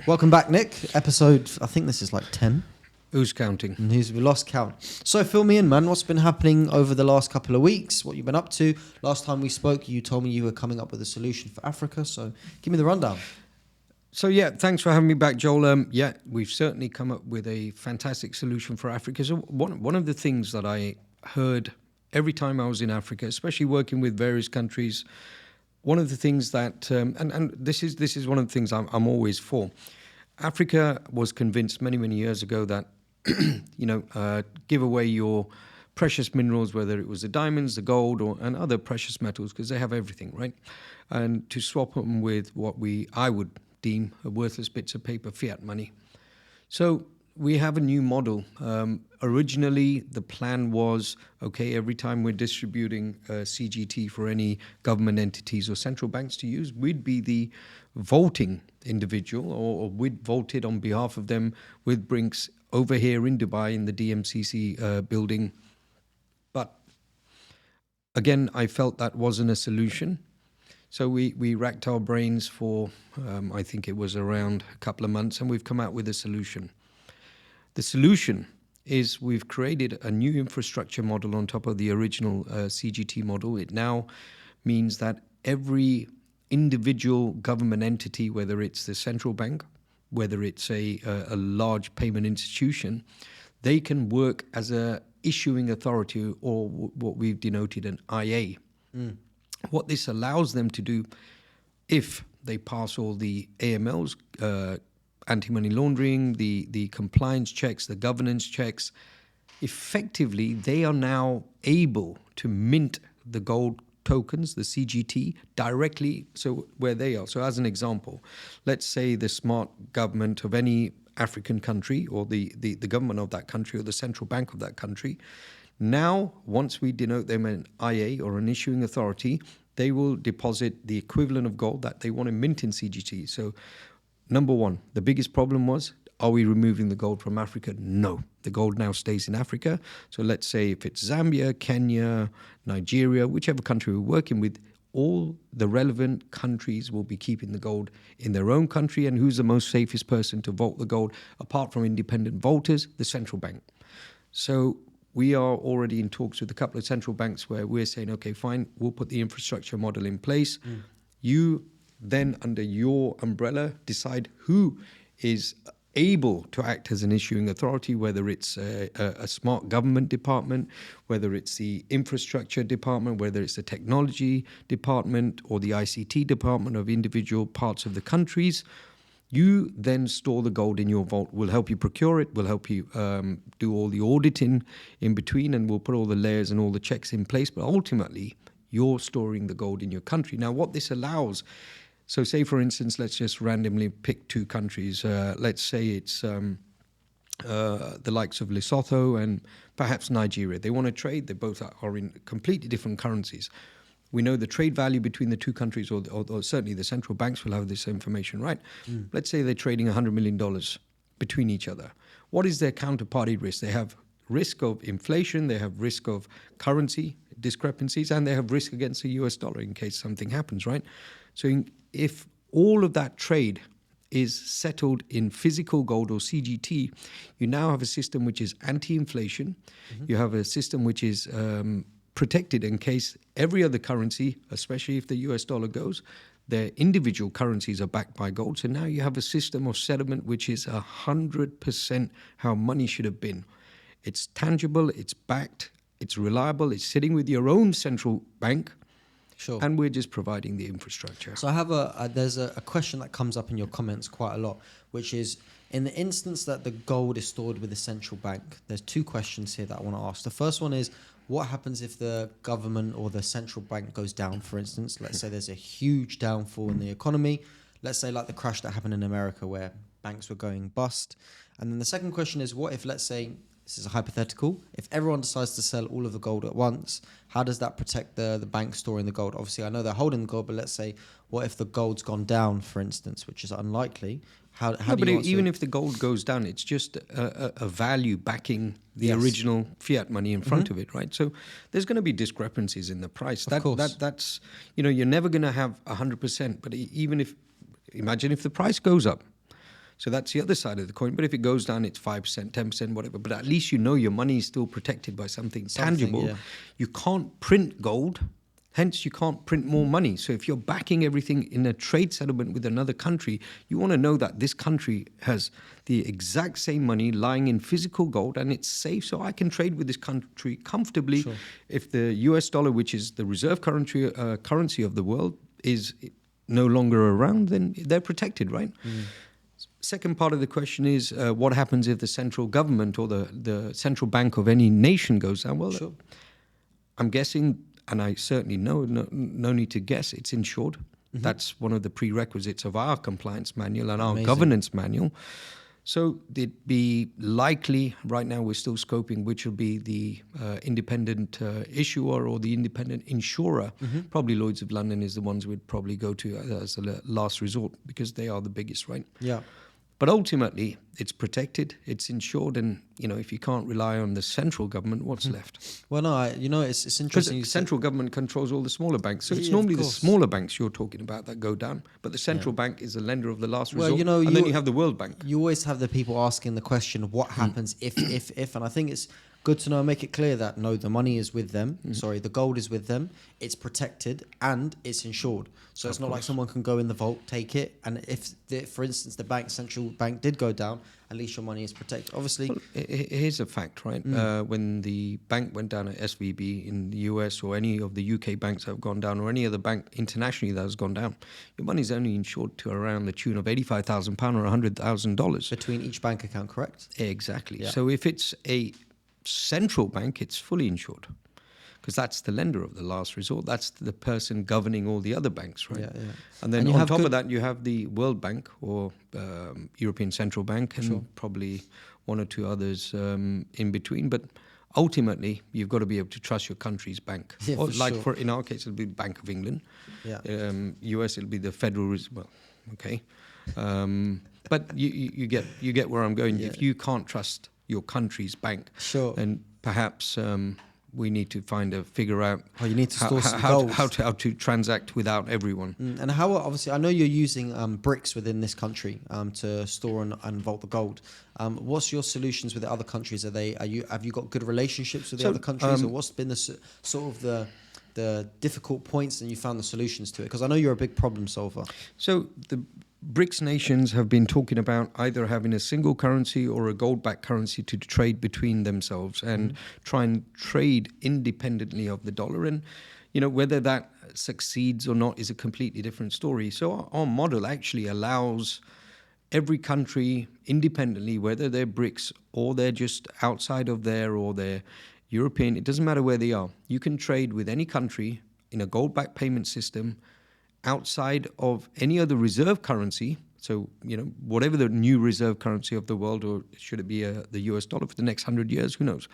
Welcome back, Nick. Episode, I think this is like 10. Who's counting? And we lost count. So fill me in, man. What's been happening over the last couple of weeks? What you've been up to? Last time we spoke, you told me you were coming up with a solution for Africa. So give me the rundown. So yeah, thanks for having me back, Joel. Yeah, we've certainly come up with a fantastic solution for Africa. So one of the things that I heard every time I was in Africa, especially working with various countries, one of the things that, and this is one of the things I'm always for. Africa was convinced many years ago that give away your precious minerals, whether it was the diamonds, the gold, and other precious metals, because they have everything, right? And to swap them with what I would deem worthless bits of paper, fiat money. So we have a new model. Originally, the plan was, okay, every time we're distributing CGT for any government entities or central banks to use, we'd be the vaulting individual, or we'd vault it on behalf of them with Brinks over here in Dubai in the DMCC building. But again, I felt that wasn't a solution. So we racked our brains for, I think it was around a couple of months, and we've come out with a solution. The solution is we've created a new infrastructure model on top of the original CGT model. It now means that every individual government entity, whether it's the central bank, whether it's a large payment institution, they can work as a issuing authority, or what we've denoted an IA. What this allows them to do, if they pass all the AMLs, anti-money laundering, the compliance checks, the governance checks, effectively they are now able to mint the gold tokens, the CGT, directly so where they are. So as an example, let's say the smart government of any African country, or the government of that country, or the central bank of that country, now once we denote them an IA or an issuing authority, they will deposit the equivalent of gold that they want to mint in CGT. So number one, the biggest problem was, are we removing the gold from Africa? No. The gold now stays in Africa. So let's say if it's Zambia, Kenya, Nigeria, whichever country we're working with, all the relevant countries will be keeping the gold in their own country. And who's the most safest person to vault the gold, apart from independent vaulters? The central bank. So we are already in talks with a couple of central banks where we're saying, okay, fine, we'll put the infrastructure model in place. You then, under your umbrella, decide who is able to act as an issuing authority, whether it's a smart government department, whether it's the infrastructure department, whether it's the technology department or the ICT department of individual parts of the countries. You then store the gold in your vault. We'll help you procure it. We'll help you do all the auditing in between, and we'll put all the layers and all the checks in place. But ultimately, you're storing the gold in your country. Now, what this allows, so say, for instance, let's just randomly pick two countries. Let's say it's the likes of Lesotho and perhaps Nigeria. They want to trade. They both are in completely different currencies. We know the trade value between the two countries, or certainly the central banks will have this information, right? Let's say they're trading $100 million between each other. What is their counterparty risk? They have risk of inflation, they have risk of currency discrepancies, and they have risk against the US dollar in case something happens, right? So if all of that trade is settled in physical gold or CGT, you now have a system which is anti-inflation. You have a system which is protected in case every other currency, especially if the US dollar goes, their individual currencies are backed by gold. So now you have a system of settlement which is 100% how money should have been. It's tangible, it's backed, it's reliable, it's sitting with your own central bank. Sure. And we're just providing the infrastructure. So I have there's a question that comes up in your comments quite a lot, which is, in the instance that the gold is stored with the central bank, there's two questions here that I want to ask. The first one is, what happens if the government or the central bank goes down, for instance? Let's say there's a huge downfall in the economy. Let's say like the crash that happened in America where banks were going bust. And then the second question is, what if, let's say, this is a hypothetical, if everyone decides to sell all of the gold at once, how does that protect the bank storing the gold? Obviously, I know they're holding the gold, but let's say, what if the gold's gone down, for instance, which is unlikely? How do you even if the gold goes down, it's just a value backing the original fiat money in front of it, right? So there's going to be discrepancies in the price. Of course. That's, you're never going to have 100%, but imagine if the price goes up. So that's the other side of the coin. But if it goes down, it's 5%, 10%, whatever. But at least you know your money is still protected by something tangible. Yeah. You can't print gold. Hence, you can't print more money. So if you're backing everything in a trade settlement with another country, you want to know that this country has the exact same money lying in physical gold and it's safe. So I can trade with this country comfortably. Sure. If the US dollar, which is the reserve currency of the world, is no longer around, then they're protected, right? Second part of the question is what happens if the central government or the central bank of any nation goes down? Well, Sure. I'm guessing, and I certainly know, no need to guess, it's insured. That's one of the prerequisites of our compliance manual and our Amazing. governance manual. So it'd be likely, right now we're still scoping which will be the independent issuer or the independent insurer. Probably Lloyd's of London is the ones we'd probably go to as a last resort because they are the biggest, right? Yeah. But ultimately, it's protected, it's insured, and if you can't rely on the central government, what's left? Well, no, it's Because interesting. the central government controls all the smaller banks, so it's Yeah, of normally the course. smaller banks you're talking about that go down. But the central bank is the lender of the last Well, resort, and then you have the World Bank. You always have the people asking the question, what happens if, and I think it's good to know and make it clear that no, the money is with them. Sorry, the gold is with them. It's protected and it's insured. So it's not like someone can go in the vault, take it, and if, for instance, the central bank did go down, at least your money is protected. Obviously, Here's a fact, right? When the bank went down at SVB in the US or any of the UK banks that have gone down or any other bank internationally that has gone down, your money's only insured to around the tune of £85,000 or $100,000. between each bank account, correct? Exactly. Yeah. So if it's a central bank, it's fully insured because that's the lender of the last resort. That's the person governing all the other banks, right? Yeah, yeah. And then And you on have top of good- that, you have the World Bank or European Central Bank and Sure. probably one or two others in between. But ultimately, you've got to be able to trust your country's bank. Yeah, Or for like sure. in our case, it'll be Bank of England. Yeah. US, it'll be the Federal Reserve. Well, okay. But you get where I'm going. Yeah. If you can't trust your country's bank, Sure. then perhaps we need to figure out Oh, you need to store some how gold. how to transact without everyone. And how, obviously, I know you're using bricks within this country to store and vault the gold. What's your solutions with the other countries? Have you got good relationships with the So, other countries, or what's been the sort of the difficult points and you found the solutions to it? Because I know you're a big problem solver. So the BRICS nations have been talking about either having a single currency or a gold-backed currency to trade between themselves and try and trade independently of the dollar. And, whether that succeeds or not is a completely different story. So our model actually allows every country independently, whether they're BRICS or they're just outside of there or they're European, it doesn't matter where they are. You can trade with any country in a gold-backed payment system outside of any other reserve currency. So, whatever the new reserve currency of the world, or should it be the US dollar for the next 100 years, who knows?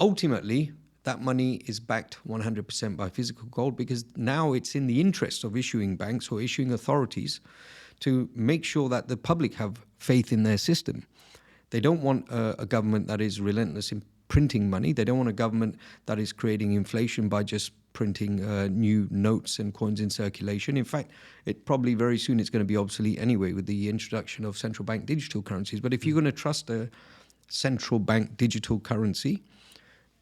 Ultimately, that money is backed 100% by physical gold because now it's in the interest of issuing banks or issuing authorities to make sure that the public have faith in their system. They don't want a government that is relentless in printing money. They don't want a government that is creating inflation by just printing new notes and coins in circulation. In fact, it probably very soon it's going to be obsolete anyway with the introduction of central bank digital currencies. But if you're going to trust a central bank digital currency,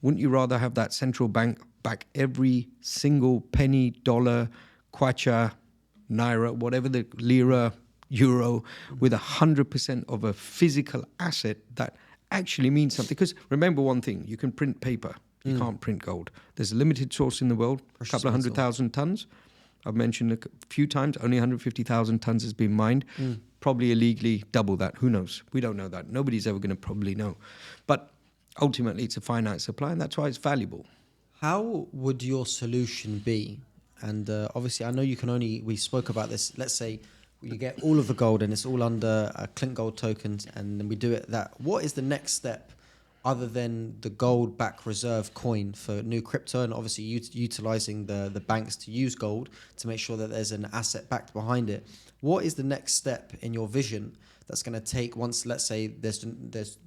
wouldn't you rather have that central bank back every single penny, dollar, kwacha, naira, whatever the lira, euro, with 100% of a physical asset that actually means something? Because remember one thing, you can print paper. You can't print gold. There's a limited source in the world, a couple of 100,000 tons. I've mentioned a few times, only 150,000 tons has been mined. Probably illegally, double that. Who knows? We don't know that. Nobody's ever going to probably know. But ultimately, it's a finite supply, and that's why it's valuable. How would your solution be? And obviously, I know we spoke about this. Let's say you get all of the gold and it's all under Clinq.Gold tokens, and then we do it that. What is the next step other than the gold back reserve coin for new crypto, and obviously utilizing the banks to use gold to make sure that there's an asset backed behind it? What is the next step in your vision that's going to take once, let's say, there's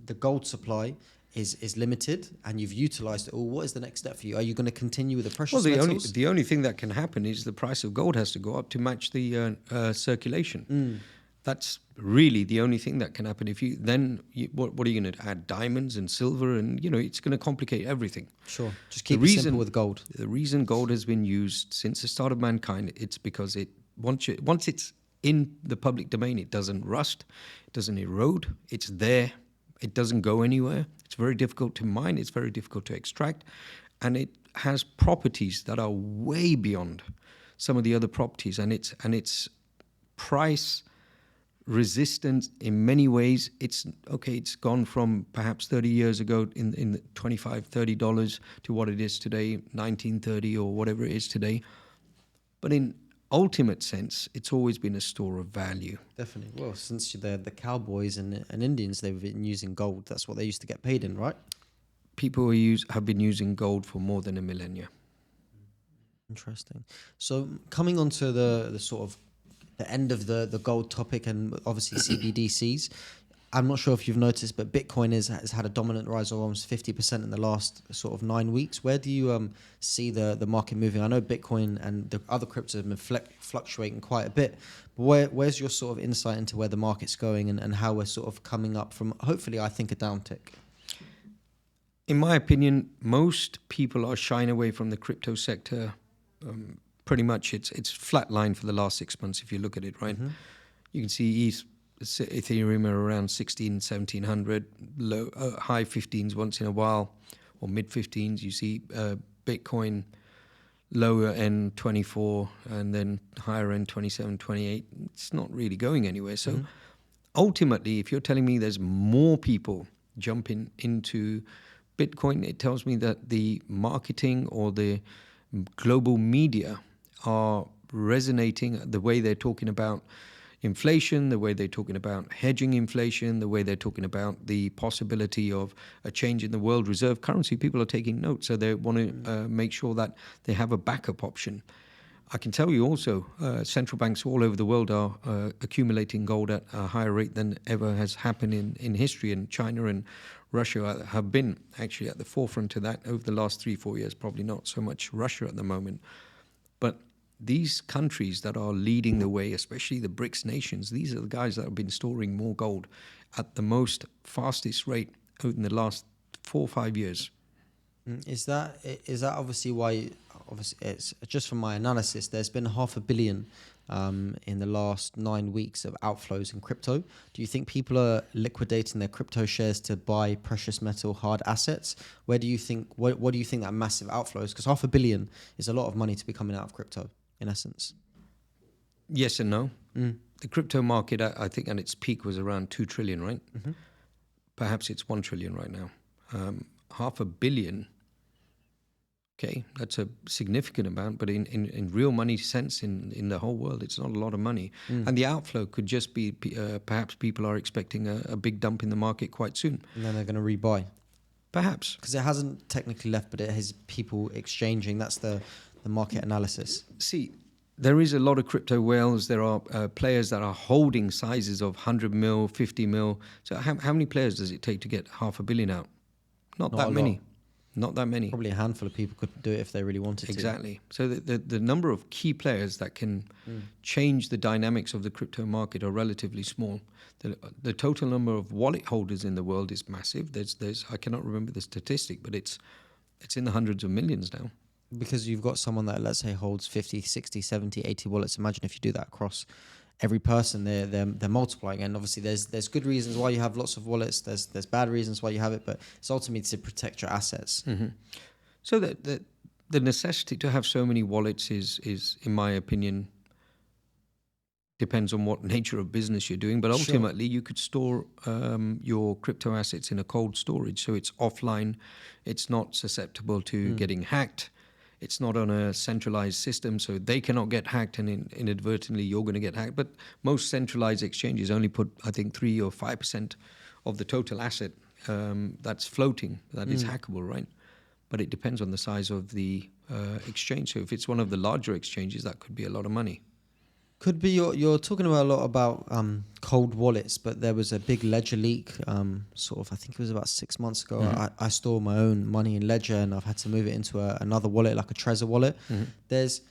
the gold supply is limited and you've utilized it all? What is the next step for you? Are you going to continue with the precious metals? The only thing that can happen is the price of gold has to go up to match the circulation. That's really the only thing that can happen. If you then, what are you going to add? Diamonds and silver, and it's going to complicate everything. Sure. Just keep it simple with gold. The reason gold has been used since the start of mankind, it's because once it's in the public domain, it doesn't rust, it doesn't erode, it's there, it doesn't go anywhere. It's very difficult to mine, it's very difficult to extract, and it has properties that are way beyond some of the other properties, and its price resistant in many ways. It's gone from perhaps 30 years ago in the $25-30 to what it is today, $19.30 or whatever it is today. But in ultimate sense, it's always been a store of value. Definitely. Well, since the cowboys and Indians, they've been using gold. That's what they used to get paid in, right? People have been using gold for more than a millennia. Interesting. So coming on to the sort of the end of the gold topic, and obviously CBDCs, I'm not sure if you've noticed, but Bitcoin has had a dominant rise of almost 50% in the last sort of 9 weeks. Where do you see the market moving? I know Bitcoin and the other cryptos have been fluctuating quite a bit. But where's your sort of insight into where the market's going and how we're sort of coming up from, hopefully, I think, a downtick? In my opinion, most people are shying away from the crypto sector. Pretty much it's flatlined for the last 6 months if you look at it, right? Mm-hmm. You can see Ethereum are around 1700, low, high 15s once in a while, or mid 15s. You see Bitcoin lower end 24 and then higher end 27, 28. It's not really going anywhere. So ultimately, if you're telling me there's more people jumping into Bitcoin, it tells me that the marketing or the global media are resonating, the way they're talking about inflation, the way they're talking about hedging inflation, the way they're talking about the possibility of a change in the world reserve currency. People are taking note, so they want to make sure that they have a backup option. I can tell you also, central banks all over the world are accumulating gold at a higher rate than ever has happened in history, and China and Russia have been actually at the forefront of that over the last 3-4 years, probably not so much Russia at the moment. But these countries that are leading the way, especially the BRICS nations, these are the guys that have been storing more gold at the most fastest rate in the last 4 or 5 years. Is that obviously why? Obviously, it's just from my analysis. There's been $500 million in the last 9 weeks of outflows in crypto. Do you think people are liquidating their crypto shares to buy precious metal hard assets? Where do you think? What do you think that massive outflow is? Because $500 million is a lot of money to be coming out of crypto, in essence. Yes and no. The crypto market, I think, at its peak was around 2 trillion, right? Mm-hmm. Perhaps it's 1 trillion right now. $500 million. Okay, that's a significant amount, but in real money sense, in the whole world, it's not a lot of money. And the outflow could just be perhaps people are expecting a big dump in the market quite soon. And then they're going to rebuy. Perhaps. Because it hasn't technically left, but it has people exchanging. That's the market analysis. See, there is a lot of crypto whales. There are players that are holding sizes of 100 mil, 50 mil. So how many players does it take to get $500 million out? Not that many. Lot. Not that many. Probably a handful of people could do it if they really wanted to. Exactly. So the number of key players that can change the dynamics of the crypto market are relatively small. The total number of wallet holders in the world is massive. There's I cannot remember the statistic, but it's in the hundreds of millions now. Because you've got someone that, let's say, holds 50, 60, 70, 80 wallets. Imagine if you do that across every person, they're multiplying. And obviously there's good reasons why you have lots of wallets. There's bad reasons why you have it, but it's ultimately to protect your assets. Mm-hmm. So the necessity to have so many wallets is in my opinion, depends on what nature of business you're doing. But ultimately, you could store your crypto assets in a cold storage, so it's offline. It's not susceptible to getting hacked. It's not on a centralized system, so they cannot get hacked, and inadvertently you're going to get hacked. But most centralized exchanges only put, I think, 3 or 5% of the total asset that's floating, that is hackable, right? But it depends on the size of the exchange. So if it's one of the larger exchanges, that could be a lot of money. Could be. You're talking about a lot about cold wallets, but there was a big Ledger leak. Sort of, I think it was about 6 months ago. I store my own money in Ledger, and I've had to move it into another wallet, like a Trezor wallet. There's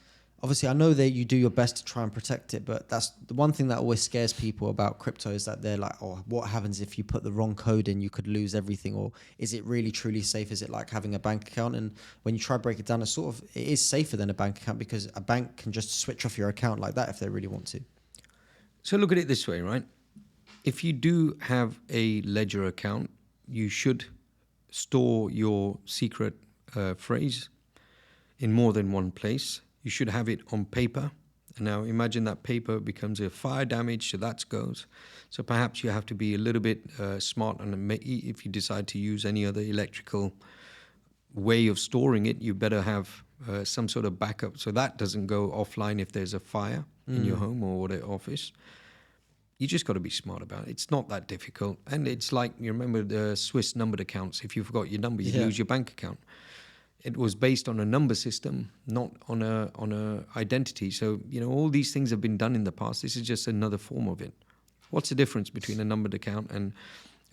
obviously I know that you do your best to try and protect it, but that's the one thing that always scares people about crypto is that they're like, oh, what happens if you put the wrong code in? You could lose everything. Or is it really truly safe? Is it like having a bank account? And when you try to break it down, it is safer than a bank account, because a bank can just switch off your account like that if they really want to. So look at it this way, right? If you do have a ledger account, you should store your secret phrase in more than one place. You should have it on paper. And now imagine that paper becomes a fire damage, so that goes. So perhaps you have to be a little bit smart, and if you decide to use any other electrical way of storing it, you better have some sort of backup so that doesn't go offline if there's a fire in your home or the office. You just got to be smart about it. It's not that difficult. And it's like, you remember the Swiss numbered accounts. If you forgot your number, you lose your bank account. It was based on a number system, not on a identity. So, all these things have been done in the past. This is just another form of it. What's the difference between a numbered account and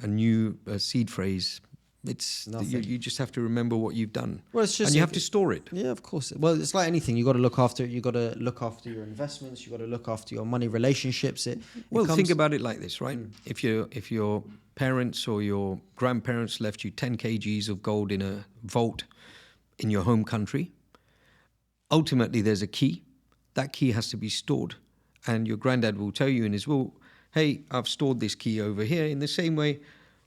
a new seed phrase? It's you just have to remember what you've done. Well, it's just, and you have to store it. Yeah, of course. Well, it's like anything. You got to look after it. You got to look after your investments. You got to look after your money relationships. Think about it like this, right? If your parents or your grandparents left you 10 kgs of gold in a vault in your home country, ultimately there's a key. That key has to be stored, and your granddad will tell you in his will, "Hey, I've stored this key over here." In the same way,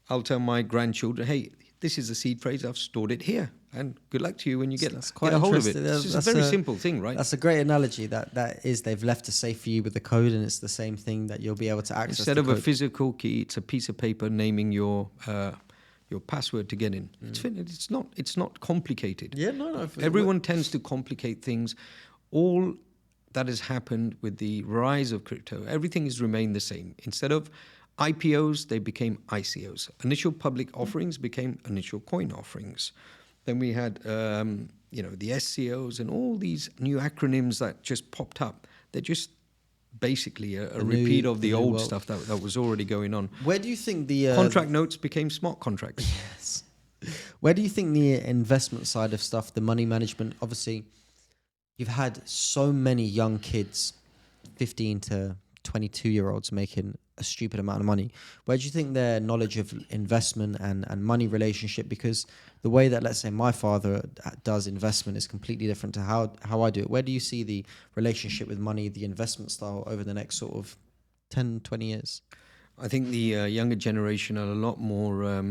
I'll tell my grandchildren, "Hey, this is the seed phrase. I've stored it here, and good luck to you when you get a hold of it." It's a very simple thing, right? That's a great analogy. That is, they've left a safe for you with the code, and it's the same thing that you'll be able to access. Instead of a physical key, it's a piece of paper naming your password to get in. It's not complicated. Yeah, no. Everyone tends to complicate things. All that has happened with the rise of crypto, everything has remained the same. Instead of IPOs, they became ICOs. Initial public offerings became initial coin offerings. Then we had, the SCOs and all these new acronyms that just popped up. They're just basically a repeat of the old stuff that was already going on. Where do you think the contract notes became smart contracts? Yes. Where do you think the investment side of stuff, the money management, obviously, you've had so many young kids, 15 to 22-year-olds making a stupid amount of money. Where do you think their knowledge of investment and money relationship, because the way that, let's say, my father does investment is completely different to how I do it. Where do you see the relationship with money, the investment style over the next sort of 10, 20 years? I think the younger generation are a lot more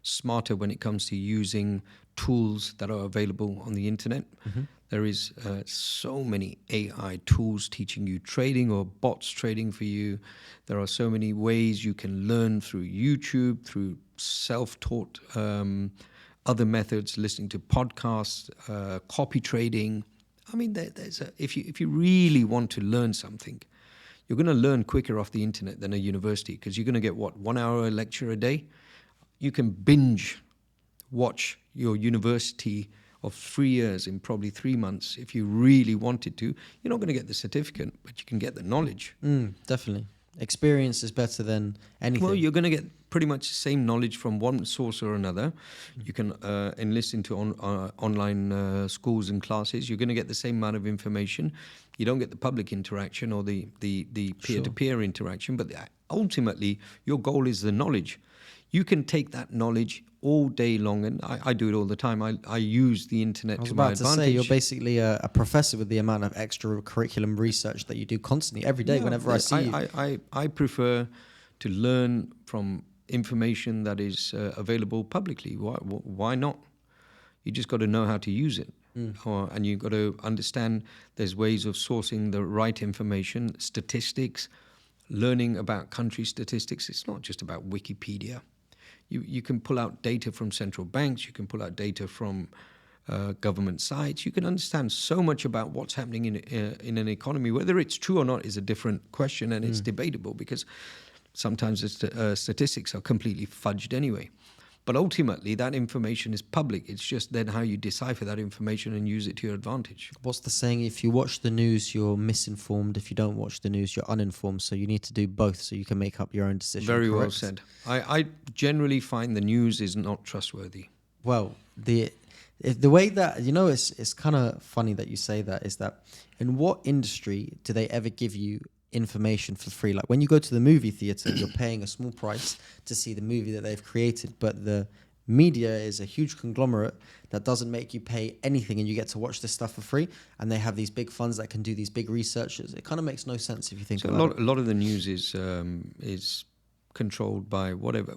smarter when it comes to using tools that are available on the internet. Mm-hmm. There is so many AI tools teaching you trading or bots trading for you. There are so many ways you can learn through YouTube, through self-taught other methods, listening to podcasts, copy trading. I mean, if you really want to learn something, you're going to learn quicker off the internet than a university, because you're going to get, 1 hour lecture a day? You can binge watch your university of 3 years in probably 3 months. If you really wanted to, you're not going to get the certificate, but you can get the knowledge. Definitely. Experience is better than anything. Well, you're going to get pretty much the same knowledge from one source or another. You can enlist into online schools and classes. You're going to get the same amount of information. You don't get the public interaction or the peer-to-peer interaction, but ultimately your goal is the knowledge. You can take that knowledge all day long, and I do it all the time. I use the internet to my advantage. I was about to say, you're basically a professor with the amount of extra curriculum research that you do constantly, every day, whenever I see you. I prefer to learn from information that is available publicly. Why not? You just got to know how to use it. And you've got to understand there's ways of sourcing the right information, statistics, learning about country statistics. It's not just about Wikipedia. You can pull out data from central banks. You can pull out data from government sites. You can understand so much about what's happening in an economy. Whether it's true or not is a different question, and it's debatable, because sometimes the statistics are completely fudged anyway. But ultimately, that information is public. It's just then how you decipher that information and use it to your advantage. What's the saying? If you watch the news, you're misinformed. If you don't watch the news, you're uninformed. So you need to do both so you can make up your own decision. Very well said. I generally find the news is not trustworthy. Well, the if the way that it's kind of funny that you say that, is that in what industry do they ever give you information for free? Like when you go to the movie theater, you're paying a small price to see the movie that they've created, but the media is a huge conglomerate that doesn't make you pay anything, and you get to watch this stuff for free, and they have these big funds that can do these big researches. It kind of makes no sense if you think about it. A lot of the news is controlled by whatever.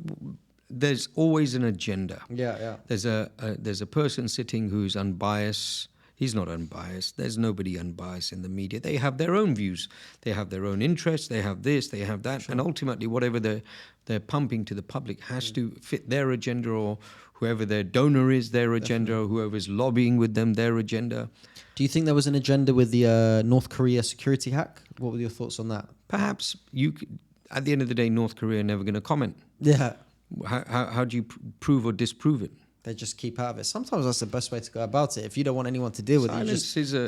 There's always an agenda. Yeah. There's a person sitting who's unbiased. He's not unbiased. There's nobody unbiased in the media. They have their own views. They have their own interests. They have this. They have that. Sure. And ultimately, whatever they're pumping to the public has to fit their agenda, or whoever their donor is, their agenda, or whoever's lobbying with them, their agenda. Do you think there was an agenda with the North Korea security hack? What were your thoughts on that? Perhaps at the end of the day, North Korea are never going to comment. Yeah. How do you prove or disprove it? They just keep out of it. Sometimes that's the best way to go about it. If you don't want anyone to deal with it,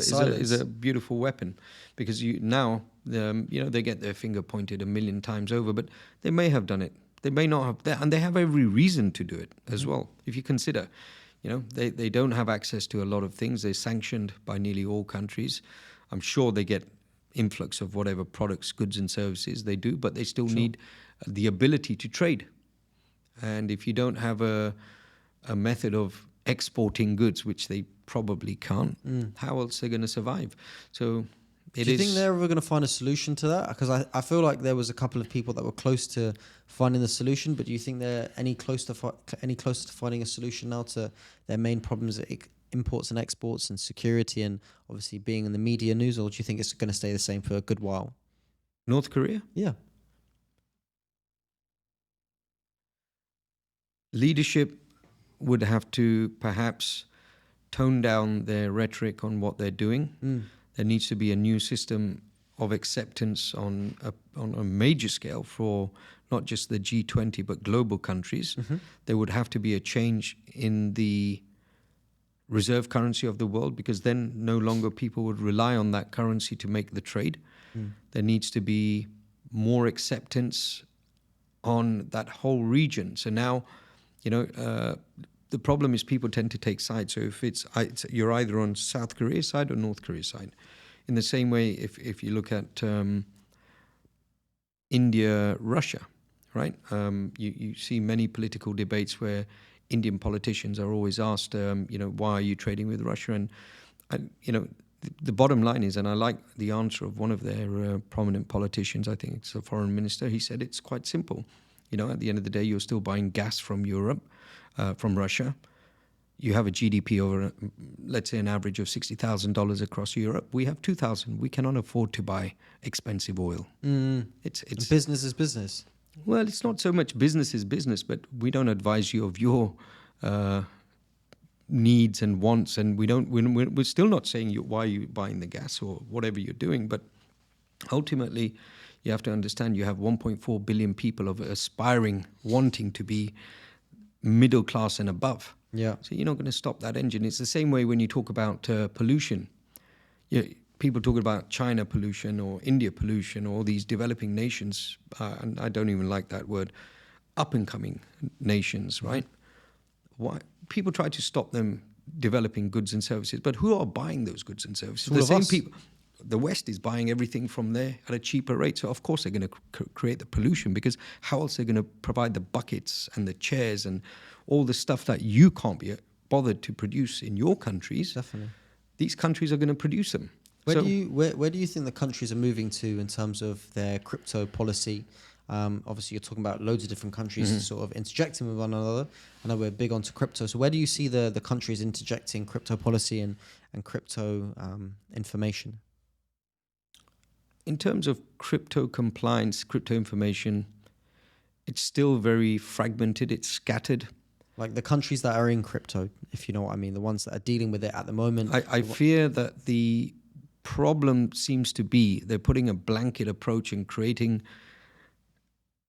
silence is a beautiful weapon, because they get their finger pointed a million times over, but they may have done it. They may not have, and they have every reason to do it as well. If you consider, they don't have access to a lot of things. They're sanctioned by nearly all countries. I'm sure they get influx of whatever products, goods and services they do, but they still need the ability to trade. And if you don't have a method of exporting goods, which they probably can't, how else are they going to survive? So do you think they're ever going to find a solution to that? Because I feel like there was a couple of people that were close to finding the solution, but do you think they're any closer to finding a solution now to their main problems of imports and exports and security, and obviously being in the media news, or do you think it's going to stay the same for a good while? North Korea? Yeah. Leadership would have to perhaps tone down their rhetoric on what they're doing. There needs to be a new system of acceptance on a major scale for not just the G20 but global countries. There would have to be a change in the reserve currency of the world, because then no longer people would rely on that currency to make the trade. There needs to be more acceptance on that whole region. So now, the problem is people tend to take sides. So if you're either on South Korea's side or North Korea's side. In the same way, if you look at India, Russia, right? You see many political debates where Indian politicians are always asked, why are you trading with Russia? And the bottom line is, and I like the answer of one of their prominent politicians, I think it's a foreign minister, he said it's quite simple. At the end of the day, you're still buying gas from Europe, from Russia. You have a GDP over, let's say, an average of $60,000 across Europe. We have 2,000. We cannot afford to buy expensive oil. It's business is business. Well, it's not so much business is business, but we don't advise you of your needs and wants, and we're still not saying why you're buying the gas or whatever you're doing. But ultimately, you have to understand you have 1.4 billion people of aspiring, wanting to be middle class and above. Yeah. So you're not going to stop that engine. It's the same way when you talk about pollution. People talk about China pollution or India pollution or these developing nations, and I don't even like that word, up-and-coming nations, right? Why? People try to stop them developing goods and services, but who are buying those goods and services? The same people. The West is buying everything from there at a cheaper rate. So, of course, they're going to create the pollution, because how else are they going to provide the buckets and the chairs and all the stuff that you can't be bothered to produce in your countries? Definitely. These countries are going to produce them. Where do you think the countries are moving to in terms of their crypto policy? Obviously, you're talking about loads of different countries sort of interjecting with one another. I know we're big onto crypto. So where do you see the countries interjecting crypto policy and crypto information? In terms of crypto compliance, crypto information, it's still very fragmented. It's scattered. Like the countries that are in crypto, if you know what I mean, the ones that are dealing with it at the moment. I fear that the problem seems to be they're putting a blanket approach and creating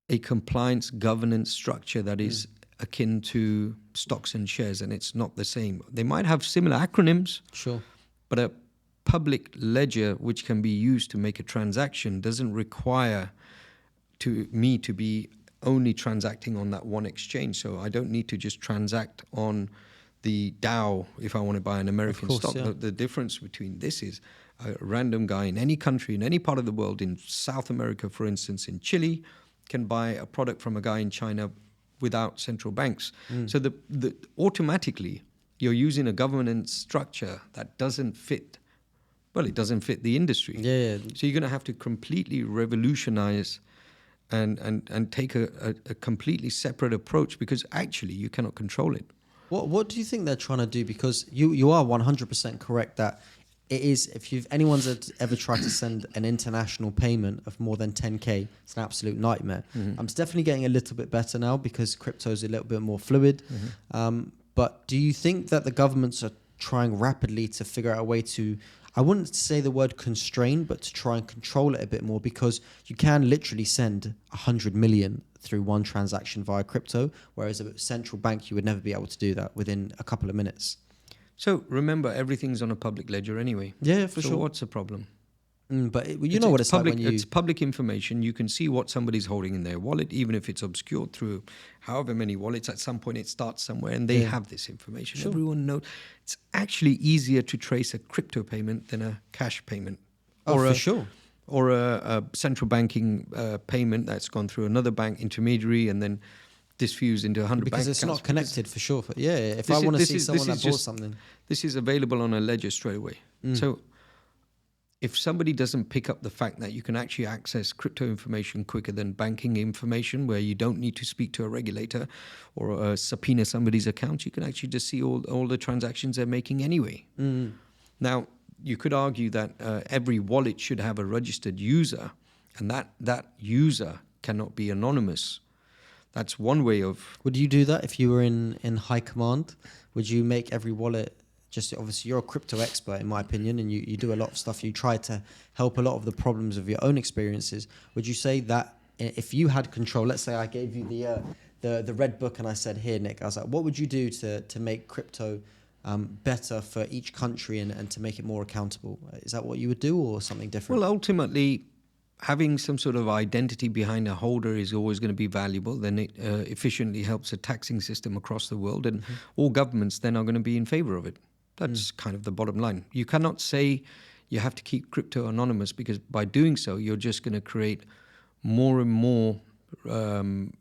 a compliance governance structure that is akin to stocks and shares, and it's not the same. They might have similar acronyms, sure, but a public ledger which can be used to make a transaction doesn't require me to be only transacting on that one exchange. So I don't need to just transact on the Dow if I want to buy an American stock. Yeah. The difference between this is a random guy in any country, in any part of the world, in South America, for instance, in Chile, can buy a product from a guy in China without central banks. So the automatically you're using a governance structure that doesn't fit. Well, it doesn't fit the industry. Yeah. So you're going to have to completely revolutionize and take a completely separate approach, because actually you cannot control it. What do you think they're trying to do? Because you are 100% correct that it is, if anyone's ever tried to send an international payment of more than 10K, it's an absolute nightmare. It's definitely getting a little bit better now because crypto is a little bit more fluid. But do you think that the governments are trying rapidly to figure out a way to, I wouldn't say the word constrain, but to try and control it a bit more, because you can literally send 100 million through one transaction via crypto, whereas a central bank, you would never be able to do that within a couple of minutes. So remember, everything's on a public ledger anyway. Yeah, for so sure. What's the problem? But you know what it's public, like when you... It's public information. You can see what somebody's holding in their wallet, even if it's obscured through however many wallets. At some point, it starts somewhere, and they have this information. Sure. Everyone knows. It's actually easier to trace a crypto payment than a cash payment. for sure. Or a central banking payment that's gone through another bank intermediary and then diffused into 100 Because bank it's accounts. not connected for sure. If I want to see someone that bought something... This is available on a ledger straight away. So if somebody doesn't pick up the fact that you can actually access crypto information quicker than banking information, where you don't need to speak to a regulator or subpoena somebody's account, you can actually just see all the transactions they're making anyway. Now, you could argue that every wallet should have a registered user, and that user cannot be anonymous. That's one way of... Would you do that if you were in high command? Would you make every wallet... Just obviously, you're a crypto expert, in my opinion, and you do a lot of stuff. You try to help a lot of the problems of your own experiences. Would you say that if you had control, let's say I gave you the red book and I said, here, Nick, I was like, what would you do to make crypto better for each country and to make it more accountable? Is that what you would do, or something different? Well, ultimately, having some sort of identity behind a holder is always going to be valuable. Then it efficiently helps a taxing system across the world, and all governments then are going to be in favor of it. That's kind of the bottom line. You cannot say you have to keep crypto anonymous, because by doing so, you're just going to create more and more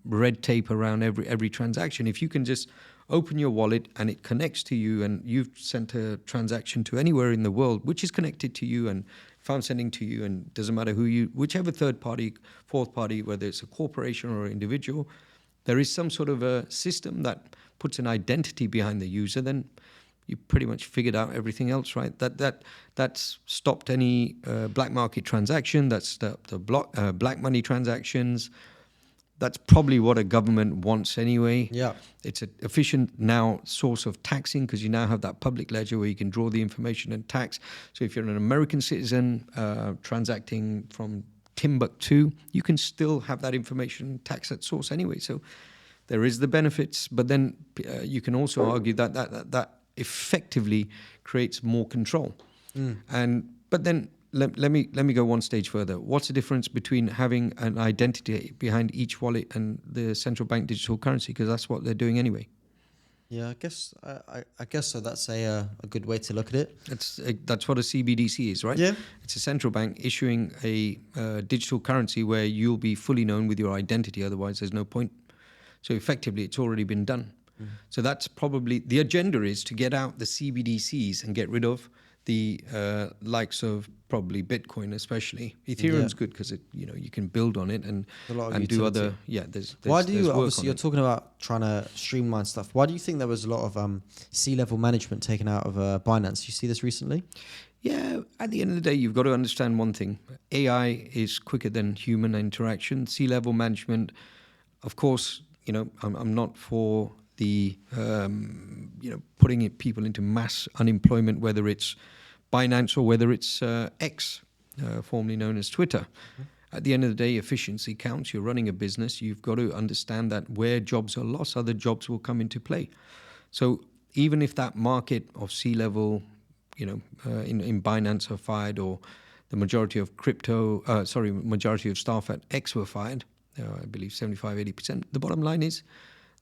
red tape around every transaction. If you can just open your wallet and it connects to you, and you've sent a transaction to anywhere in the world which is connected to you, and if I'm sending to you, and doesn't matter who you, whichever third party, fourth party, whether it's a corporation or an individual, there is some sort of a system that puts an identity behind the user, then you pretty much figured out everything else, right? That's stopped any black market transaction. That's stopped the black money transactions. That's probably what a government wants anyway. Yeah, it's an efficient now source of taxing, because you now have that public ledger where you can draw the information and tax. So if you're an American citizen transacting from Timbuktu, you can still have that information tax at source anyway. So there is the benefits, but then you can also argue that effectively creates more control. But then let me go one stage further. What's the difference between having an identity behind each wallet and the central bank digital currency? Because that's what they're doing anyway. Yeah, I guess so. That's a good way to look at it. That's what a CBDC is, right? Yeah, it's a central bank issuing a digital currency where you'll be fully known with your identity. Otherwise, there's no point. So effectively, it's already been done. So that's probably the agenda, is to get out the CBDCs and get rid of the likes of probably Bitcoin, especially. Ethereum's good because you can build on it and do other. Yeah, there's why do you work obviously on you're it. talking about trying to streamline stuff? Why do you think there was a lot of C-level management taken out of Binance? You see this recently? Yeah, at the end of the day, you've got to understand one thing: AI is quicker than human interaction. C-level management, of course. I'm not for the putting people into mass unemployment, whether it's Binance or whether it's X, formerly known as Twitter. At the end of the day, efficiency counts. You're running a business. You've got to understand that where jobs are lost, other jobs will come into play. So even if that market of C-level, in Binance are fired, or the majority of majority of staff at X were fired, I believe 75-80%. The bottom line is,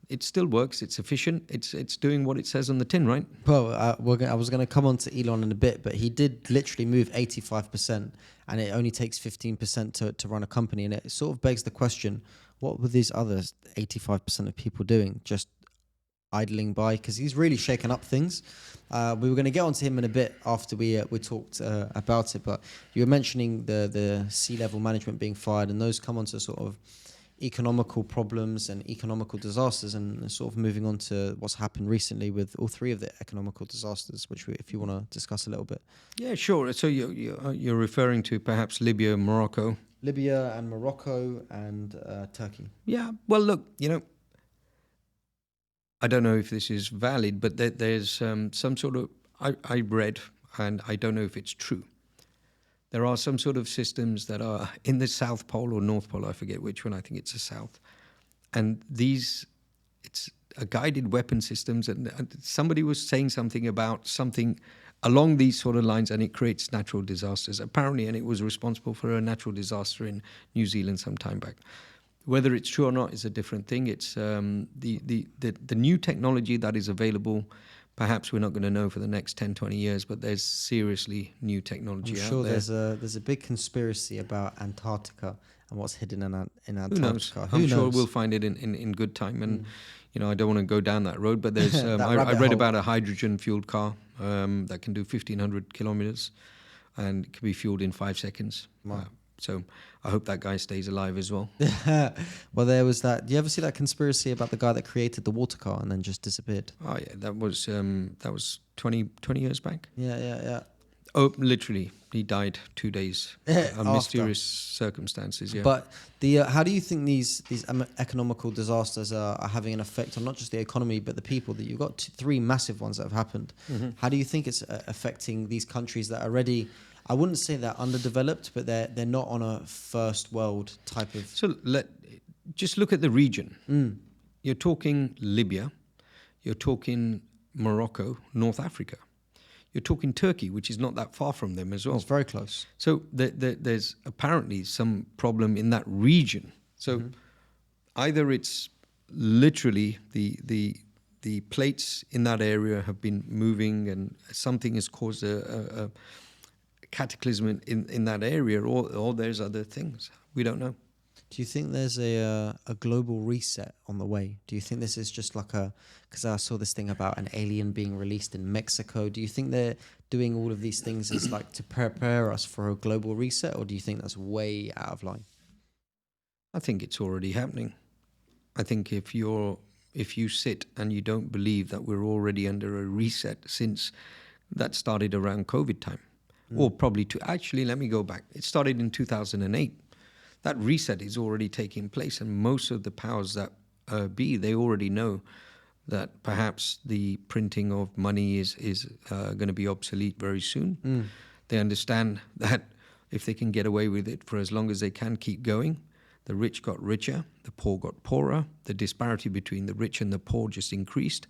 it still works. It's efficient. It's doing what it says on the tin, right? Well, I was going to come on to Elon in a bit, but he did literally move 85%, and it only takes 15% to run a company. And it sort of begs the question, what were these other 85% of people doing? Just idling by? Because he's really shaken up things. We were going to get onto him in a bit after we talked about it, but you were mentioning the C-level management being fired, and those come onto sort of economical problems and economical disasters, and sort of moving on to what's happened recently with all three of the economical disasters, which if you want to discuss a little bit. Yeah, sure. So you're referring to perhaps Libya, Morocco. Libya and Morocco and Turkey. Yeah. Well, look, I don't know if this is valid, but there's some sort of I read, and I don't know if it's true. There are some sort of systems that are in the South Pole or North Pole, I forget which one, I think it's the South. And it's a guided weapon systems, and somebody was saying something about something along these sort of lines, and it creates natural disasters, apparently, and it was responsible for a natural disaster in New Zealand some time back. Whether it's true or not is a different thing. It's the new technology that is available. Perhaps we're not going to know for the next 10, 20 years, but there's seriously new technology I'm out sure there. there's a big conspiracy about Antarctica and what's hidden in Antarctica. Who knows? I'm sure we'll find it in good time. And, I don't want to go down that road, but there's I read about a hydrogen-fueled car that can do 1,500 kilometers and it can be fueled in 5 seconds. Wow. So I hope that guy stays alive as well. Well, there was that. Do you ever see that conspiracy about the guy that created the water car and then just disappeared? Oh yeah, that was 20 years back. Yeah. Oh, literally, he died 2 days under mysterious circumstances. Yeah. But how do you think these economical disasters are having an effect on not just the economy but the people? That you've got three massive ones that have happened. Mm-hmm. How do you think it's affecting these countries that are already? I wouldn't say they're underdeveloped, but they're not on a first world type of. So just look at the region. You're talking Libya, you're talking Morocco, North Africa. You're talking Turkey, which is not that far from them as well. It's very close. So there's apparently some problem in that region. So either it's literally the plates in that area have been moving and something has caused a cataclysm in that area, or there's other things. We don't know. Do you think there's a global reset on the way? Do you think this is just like because I saw this thing about an alien being released in Mexico. Do you think they're doing all of these things as like to prepare us for a global reset, or do you think that's way out of line? I think it's already happening. I think if you sit and you don't believe that we're already under a reset since that started around COVID time, or probably let me go back. It started in 2008. That reset is already taking place, and most of the powers that they already know that perhaps the printing of money is going to be obsolete very soon. They understand that if they can get away with it for as long as they can keep going, the rich got richer, the poor got poorer, the disparity between the rich and the poor just increased.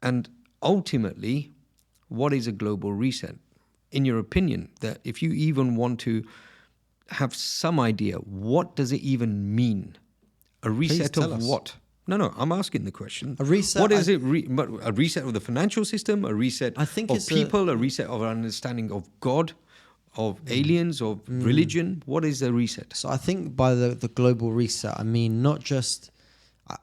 And ultimately, what is a global reset? In your opinion, that if you even want to have some idea, what does it even mean? A reset of what? No, I'm asking the question. A reset. What is it? A reset of the financial system? A reset of people? A reset of our understanding of God, of aliens, of religion? What is a reset? So I think by the global reset, I mean not just.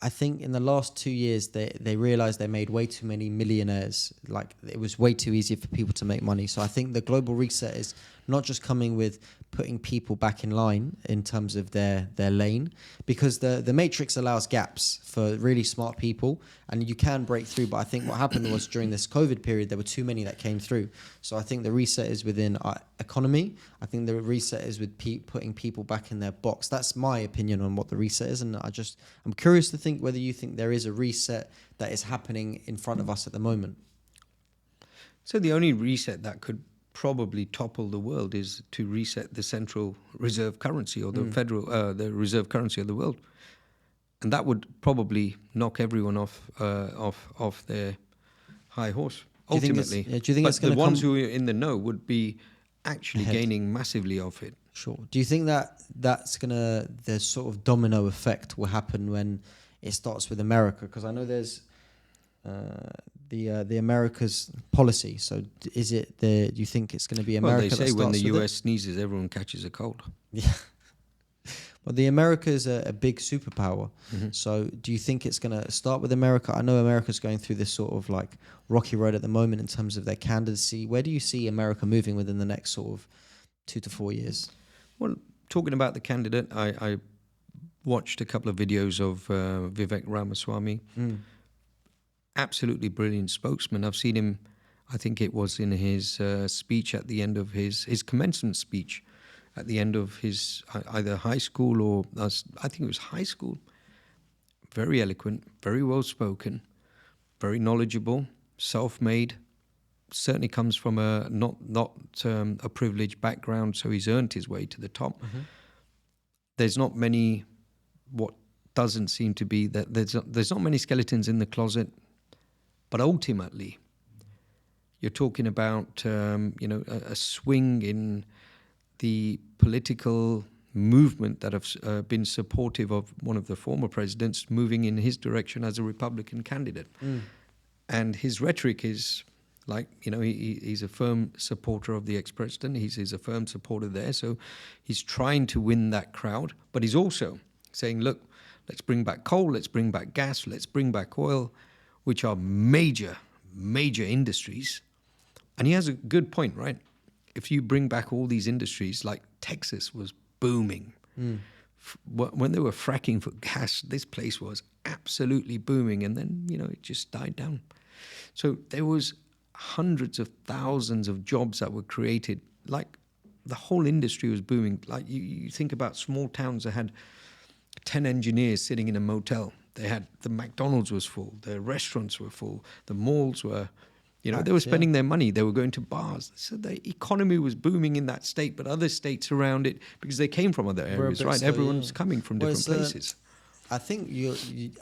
I think in the last 2 years, they realized they made way too many millionaires. Like it was way too easy for people to make money. So I think the global reset is not just coming with putting people back in line in terms of their lane, because the matrix allows gaps for really smart people and you can break through. But I think what happened was during this COVID period, there were too many that came through. So I think the reset is within our economy. I think the reset is with putting people back in their box. That's my opinion on what the reset is. And I'm curious to think whether you think there is a reset that is happening in front of us at the moment. So the only reset that could probably topple the world is to reset the central reserve currency or the the reserve currency of the world, and that would probably knock everyone off their high horse. Ultimately, do you think it's the ones who are in the know would be actually gaining massively off it? Sure. Do you think that the sort of domino effect will happen when it starts with America? Because I know there's the America's policy. So is it do you think it's going to be America? Well, they say that when the starts with US sneezes, everyone catches a cold. Yeah. Well, the America is a big superpower. Mm-hmm. So do you think it's going to start with America? I know America's going through this sort of like rocky road at the moment in terms of their candidacy. Where do you see America moving within the next sort of 2 to 4 years? Well, talking about the candidate, I watched a couple of videos of Vivek Ramaswamy. Absolutely brilliant spokesman. I've seen him, I think it was in his speech at the end of his commencement speech, at the end of his either high school or I think it was high school. Very eloquent, very well spoken, very knowledgeable, self-made. Certainly comes from a not a privileged background, so he's earned his way to the top. Mm-hmm. There's not many. What doesn't seem to be that there's not many skeletons in the closet, but ultimately, you're talking about a swing in the political movement that have been supportive of one of the former presidents moving in his direction as a Republican candidate. And his rhetoric is like, he's a firm supporter of the ex-president. He's a firm supporter there. So he's trying to win that crowd. But he's also saying, look, let's bring back coal, let's bring back gas, let's bring back oil, which are major, major industries. And he has a good point, right? If you bring back all these industries, like Texas was booming. When they were fracking for gas, this place was absolutely booming. And then, it just died down. So there was hundreds of thousands of jobs that were created. Like the whole industry was booming. Like you think about small towns that had 10 engineers sitting in a motel. They had the McDonald's was full, the restaurants were full, the malls were, they were spending their money. They were going to bars. So the economy was booming in that state, but other states around it, because they came from other areas, right? Everyone's coming from different places. I think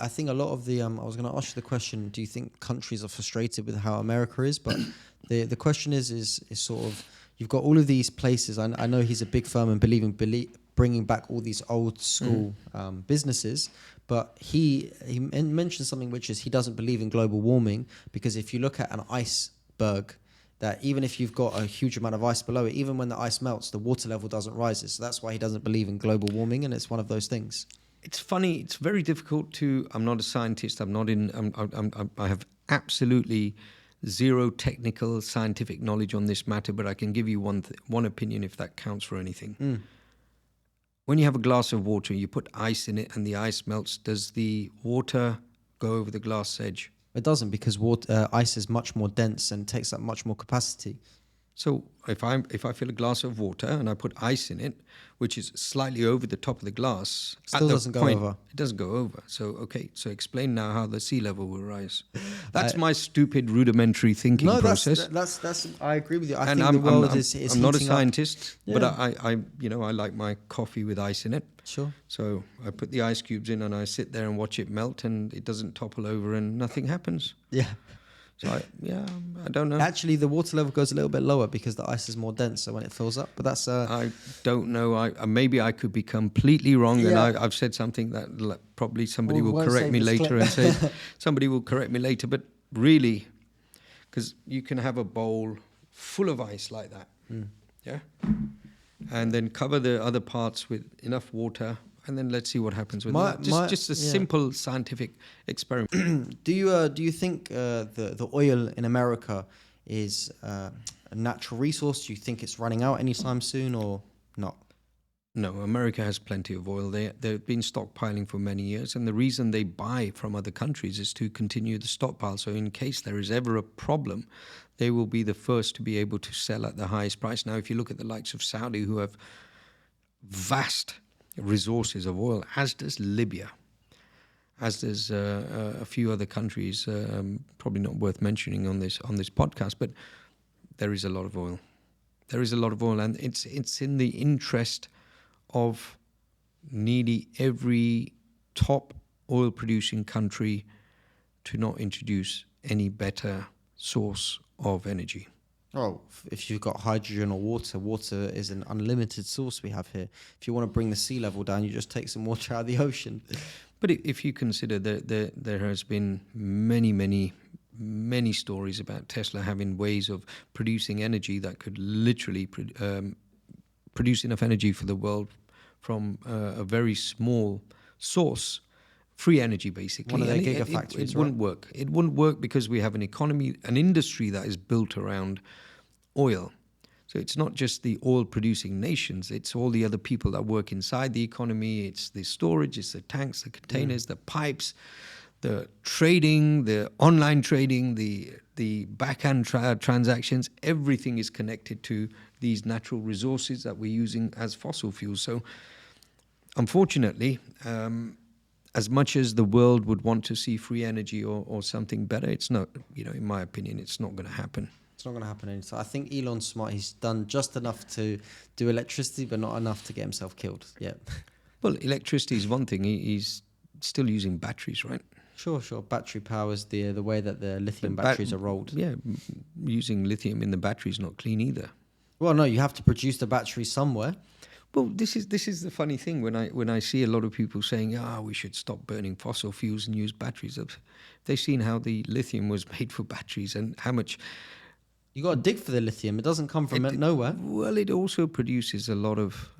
I think a lot of the. I was going to ask you the question: do you think countries are frustrated with how America is? But the question is sort of, you've got all of these places. I know he's a big firm and bringing back all these old school businesses. But he mentioned something, which is he doesn't believe in global warming, because if you look at an iceberg, that even if you've got a huge amount of ice below it, even when the ice melts, the water level doesn't rise. So that's why he doesn't believe in global warming, and it's one of those things. It's funny. It's very difficult to. I'm not a scientist. I'm not in. I have absolutely zero technical scientific knowledge on this matter. But I can give you one opinion, if that counts for anything. When you have a glass of water, you put ice in it, and the ice melts. Does the water go over the glass edge? It doesn't, because ice is much more dense and takes up much more capacity. So if I fill a glass of water and I put ice in it, which is slightly over the top of the glass, still doesn't go over. It doesn't go over. So so explain now how the sea level will rise. That's my stupid rudimentary thinking process. That's I agree with you. I and think the world is I'm not a scientist, Yeah. but I like my coffee with ice in it. Sure. So I put the ice cubes in and I sit there and watch it melt, and it doesn't topple over and nothing happens. Yeah. So I don't know. Actually, the water level goes a little bit lower because the ice is more dense. So when it fills up, but that's I don't know. Maybe I could be completely wrong, and I've said something that probably somebody will correct me later and say somebody will correct me later. But really, because you can have a bowl full of ice like that, and then cover the other parts with enough water. And then let's see what happens with that. Just a simple scientific experiment. Do you think the oil in America is a natural resource? Do you think it's running out anytime soon, or not? No, America has plenty of oil. They've been stockpiling for many years, and the reason they buy from other countries is to continue the stockpile. So in case there is ever a problem, they will be the first to be able to sell at the highest price. Now, if you look at the likes of Saudi, who have vast resources of oil, as does Libya, as does a few other countries, probably not worth mentioning on this podcast, but there is a lot of oil. There is a lot of oil, and it's in the interest of nearly every top oil producing country to not introduce any better source of energy. Oh, if you've got hydrogen or water is an unlimited source we have here. If you want to bring the sea level down, you just take some water out of the ocean. But if you consider that there has been many stories about Tesla having ways of producing energy that could literally produce enough energy for the world from a very small source, free energy basically. One of their And gigafactories, it wouldn't work. It wouldn't work because we have an economy, an industry that is built around oil. So it's not just the oil-producing nations; it's all the other people that work inside the economy. It's the storage, it's the tanks, the containers, the pipes, the trading, the online trading, the backhand transactions. Everything is connected to these natural resources that we're using as fossil fuels. So, unfortunately, as much as the world would want to see free energy or something better, it's not. In my opinion, it's not going to happen. It's not going to happen anytime. I think Elon's smart. He's done just enough to do electricity, but not enough to get himself killed. Yeah. Well, electricity is one thing. He's still using batteries, right? Sure. Battery powers the way that the lithium batteries are rolled. Yeah, using lithium in the battery is not clean either. Well, no, you have to produce the battery somewhere. Well, this is the funny thing when I see a lot of people saying, we should stop burning fossil fuels and use batteries. They've seen how the lithium was made for batteries and how much. You got to dig for the lithium. It doesn't come from nowhere. Well, it also produces a lot of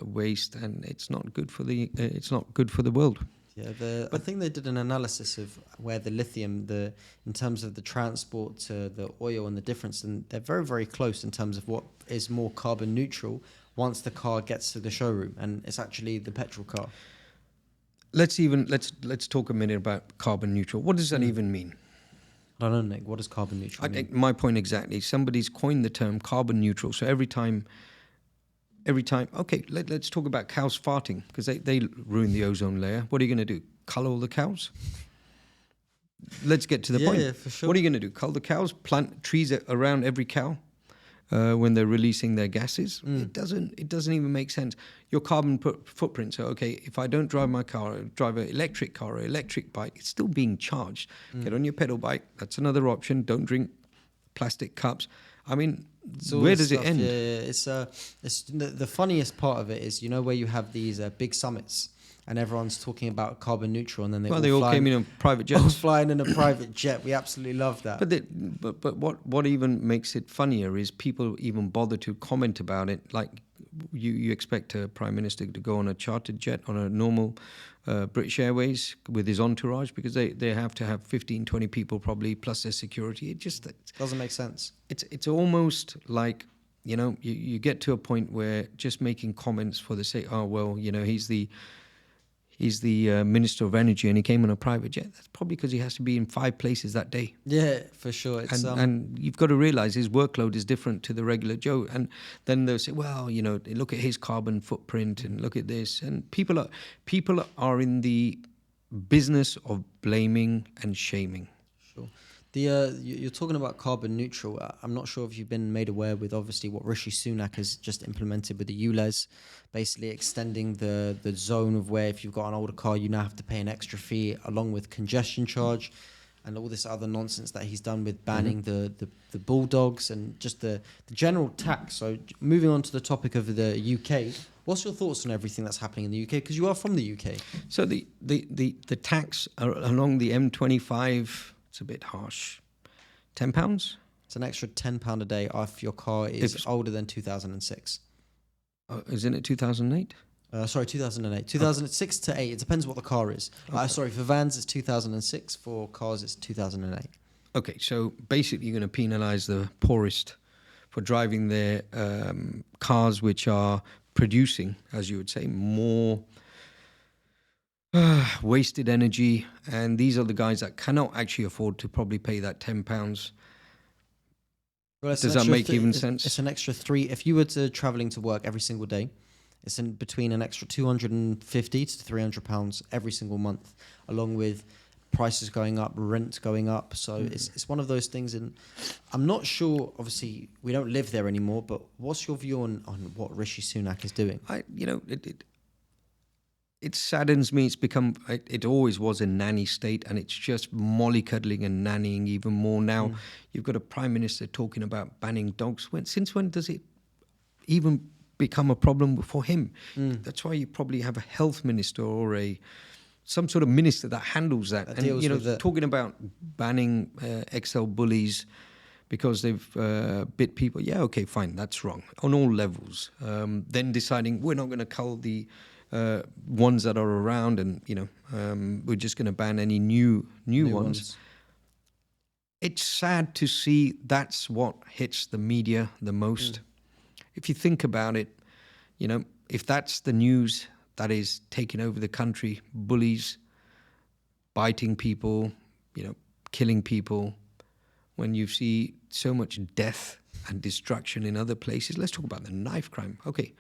waste, and it's not good for the world. Yeah, I think they did an analysis of where the lithium, in terms of the transport to the oil and the difference, and they're very, very close in terms of what is more carbon neutral once the car gets to the showroom, and it's actually the petrol car. Let's talk a minute about carbon neutral. What does that even mean? I don't know, Nick. What does carbon neutral mean? My point exactly. Somebody's coined the term carbon neutral. So every time, okay, let's talk about cows farting because they ruin the ozone layer. What are you going to do? Cull all the cows? Let's get to the point. Yeah, for sure. What are you going to do? Cull the cows? Plant trees around every cow when they're releasing their gases? It doesn't even make sense. Your carbon footprint. So okay, if I don't drive my car, drive an electric car or electric bike, it's still being charged. Get on your pedal bike. That's another option. Don't drink plastic cups. I mean, where does it end? Yeah, it's the funniest part of it is where you have these big summits and everyone's talking about carbon neutral, and then they all came in on private jets. All flying in a private jet. We absolutely love that. But what even makes it funnier is people even bother to comment about it. Like you expect a prime minister to go on a chartered jet on a normal British Airways with his entourage because they have to have 15, 20 people probably plus their security. It just doesn't make sense. It's almost like you get to a point where just making comments for the sake, he's the Minister of Energy and he came on a private jet. That's probably because he has to be in 5 places that day. Yeah, for sure. And you've got to realize his workload is different to the regular Joe. And then they'll say, well, look at his carbon footprint and look at this. And people are in the business of blaming and shaming. Sure. You're talking about carbon neutral. I'm not sure if you've been made aware with obviously what Rishi Sunak has just implemented with the ULEZ, basically extending the zone of where if you've got an older car, you now have to pay an extra fee along with congestion charge and all this other nonsense that he's done with banning the bulldogs and just the general tax. So moving on to the topic of the UK, what's your thoughts on everything that's happening in the UK? Because you are from the UK. So the tax along the M25... it's a bit harsh. £10? It's an extra £10 a day if your car is older than 2006. Isn't it 2008? Sorry, 2008. 2006 to 8. It depends what the car is. Okay. Sorry, for vans it's 2006. For cars it's 2008. Okay, so basically you're going to penalise the poorest for driving their cars which are producing, as you would say, more... wasted energy, and these are the guys that cannot actually afford to probably pay that £10. Well, does that make even sense? It's an extra 3. If you were travelling to work every single day, it's in between an extra £250 to £300 every single month, along with prices going up, rent going up. So it's one of those things, and I'm not sure. Obviously, we don't live there anymore. But what's your view on what Rishi Sunak is doing? It saddens me. It always was a nanny state, and it's just mollycoddling and nannying even more now. You've got a prime minister talking about banning dogs. Since when does it even become a problem for him? That's why you probably have a health minister or a some sort of minister that handles that. That And deals with it. talking about banning XL bullies because they've bit people. Yeah, okay, fine, that's wrong on all levels. Then deciding we're not going to cull the ones that are around, and we're just going to ban any new ones. It's sad to see that's what hits the media the most. If you think about it, if that's the news that is taking over the country, bullies, biting people, killing people, when you see so much death and destruction in other places, let's talk about the knife crime. Okay,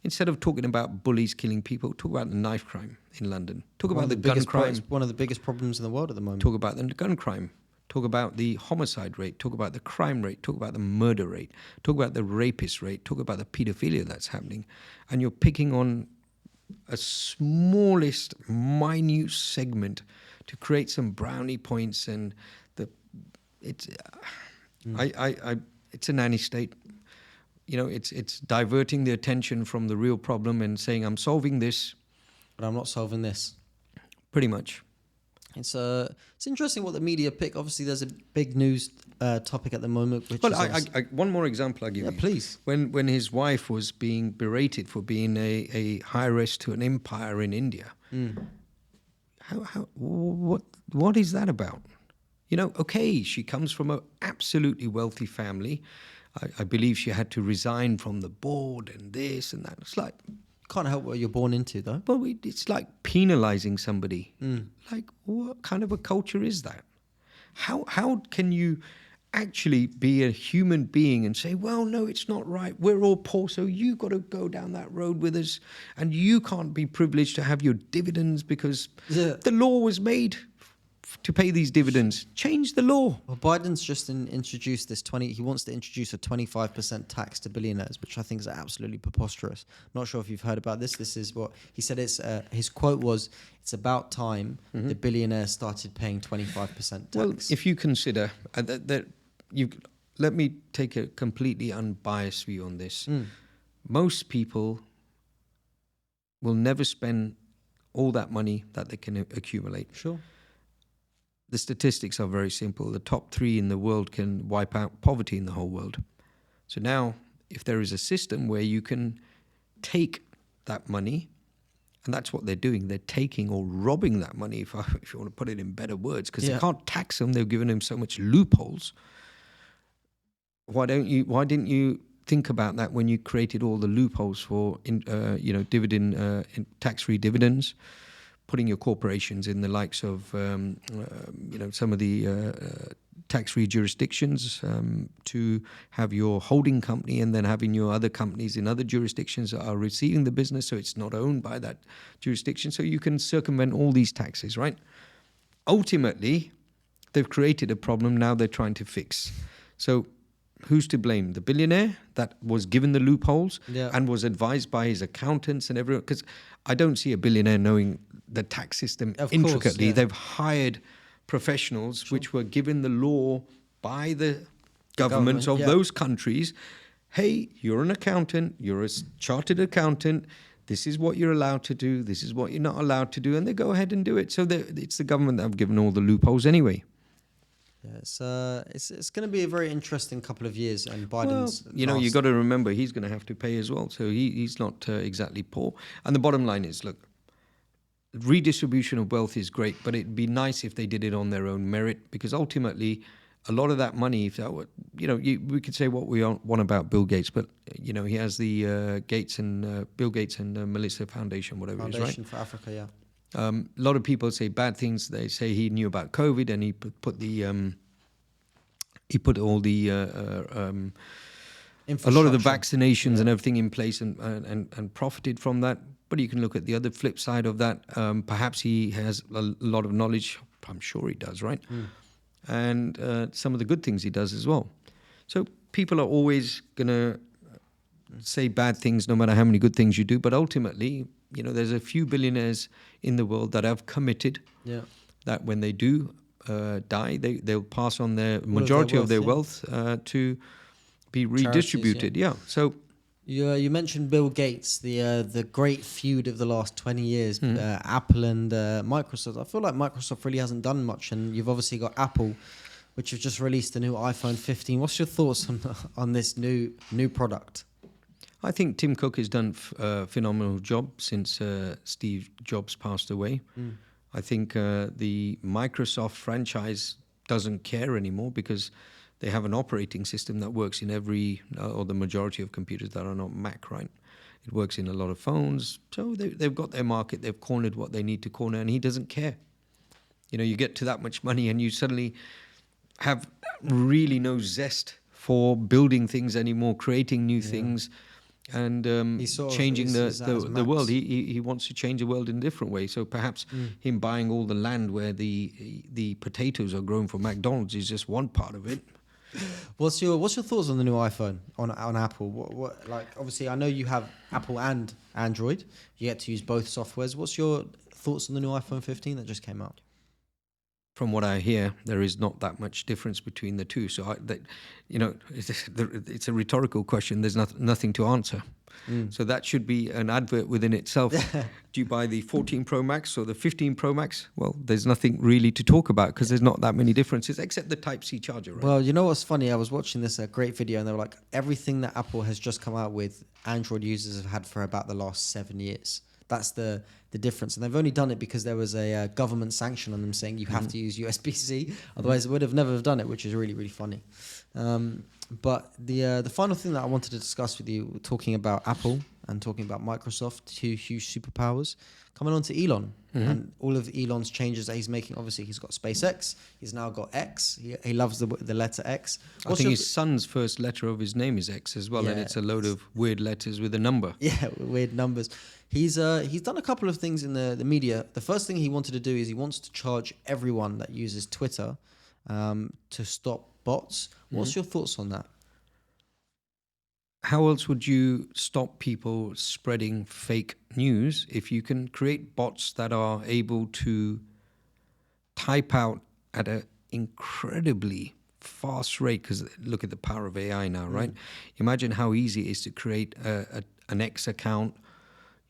instead of talking about bullies killing people, talk about the knife crime in London. Talk about the gun crime. One of the biggest problems in the world at the moment. Talk about the gun crime. Talk about the homicide rate. Talk about the crime rate. Talk about the murder rate. Talk about the rapist rate. Talk about the pedophilia that's happening. And you're picking on a smallest, minute segment to create some brownie points, and it's a nanny state. It's diverting the attention from the real problem and saying, I'm solving this, but I'm not solving this. Pretty much. It's interesting what the media pick. Obviously, there's a big news topic at the moment. Which one more example I'll give you. Yeah, please. When his wife was being berated for being a heiress to an empire in India, what is that about? Okay, she comes from an absolutely wealthy family. I believe she had to resign from the board and this and that. It's like, can't help what you're born into, though. But it's like penalizing somebody. Like, what kind of a culture is that? How can you actually be a human being and say, well, no, it's not right. We're all poor, so you got to go down that road with us, and you can't be privileged to have your dividends because the law was made to pay these dividends. Change the law. Well, Biden's just introduced this he wants to introduce a 25% tax to billionaires, which I think is absolutely preposterous. Not sure if you've heard about this. This is what he said. His quote was, "It's about time the billionaires started paying 25% tax." Well, if you consider let me take a completely unbiased view on this. Most people will never spend all that money that they can accumulate. Sure. The statistics are very simple. The top 3 in the world can wipe out poverty in the whole world. So now, if there is a system where you can take that money, and that's what they're doing, they're taking or robbing that money, if you want to put it in better words, because they can't tax them. They've given them so much loopholes. Why didn't you think about that when you created all the loopholes for dividend tax-free dividends? Putting your corporations in the likes of, some of the tax-free jurisdictions, to have your holding company and then having your other companies in other jurisdictions that are receiving the business, so it's not owned by that jurisdiction. So you can circumvent all these taxes, right? Ultimately, they've created a problem now they're trying to fix. So who's to blame? The billionaire that was given the loopholes and was advised by his accountants and everyone? Because I don't see a billionaire knowing the tax system intricately. They've hired professionals which were given the law by the governments of those countries. Hey, you're an accountant, you're a chartered accountant, this is what you're allowed to do, this is what you're not allowed to do, and they go ahead and do it. So it's the government that have given all the loopholes anyway. Yeah, it's going to be a very interesting couple of years, and Biden's. Well, you got to remember he's going to have to pay as well, so he's not exactly poor. And the bottom line is, look, redistribution of wealth is great, but it'd be nice if they did it on their own merit, because ultimately, a lot of that money, if that were, we could say what we want about Bill Gates, but he has the Bill Gates and Melissa Foundation, whatever it is, right? Foundation for Africa, yeah. A lot of people say bad things. They say he knew about COVID and he put all the a lot of the vaccinations and everything in place and profited from that. But you can look at the other flip side of that. Perhaps he has a lot of knowledge. I'm sure he does, right? And some of the good things he does as well. So people are always going to say bad things no matter how many good things you do. But ultimately, there's a few billionaires in the world that have committed that when they do die, they'll pass on their majority of their wealth to be redistributed. So You mentioned Bill Gates, the great feud of the last 20 years, Apple and Microsoft. I feel like Microsoft really hasn't done much, and you've obviously got Apple, which have just released a new iPhone 15. What's your thoughts on this new product? I think Tim Cook has done a phenomenal job since Steve Jobs passed away. I think the Microsoft franchise doesn't care anymore because they have an operating system that works in every or the majority of computers that are not Mac, right? It works in a lot of phones. So they've got their market. They've cornered what they need to corner, and he doesn't care. You know, you get to that much money and you suddenly have really no zest for building things anymore, creating new things, and changing the world. He wants to change the world in a different way. So perhaps him buying all the land where the potatoes are grown for McDonald's is just one part of it. What's your thoughts on the new iPhone on Apple? What like obviously I know you have Apple and Android. You get to use both softwares. What's your thoughts on the new iPhone 15 that just came out? From what I hear, there is not that much difference between the two. So, it's a rhetorical question. There's nothing to answer. So that should be an advert within itself. Do you buy the 14 Pro Max or the 15 Pro Max? Well, there's nothing really to talk about because there's not that many differences except the Type-C charger, right? Well, you know what's funny? I was watching this great video and they were like, everything that Apple has just come out with, Android users have had for about the last 7 years. That's the difference. And they've only done it because there was a government sanction on them saying you have to use USB-C. Otherwise, they would have never done it, which is really, really funny. But the final thing that I wanted to discuss with you, talking about Apple and talking about Microsoft, two huge superpowers, coming on to Elon and all of Elon's changes that he's making. Obviously, he's got SpaceX. He's now got X. He loves the letter X. I think his son's first letter of his name is X as well, and it's a load of weird letters with a number. Yeah, weird numbers. He's done a couple of things in the media. The first thing he wanted to do is he wants to charge everyone that uses Twitter to stop bots. What's your thoughts on that? How else would you stop people spreading fake news if you can create bots that are able to type out at an incredibly fast rate? Because look at the power of AI now, right? Imagine how easy it is to create an X account.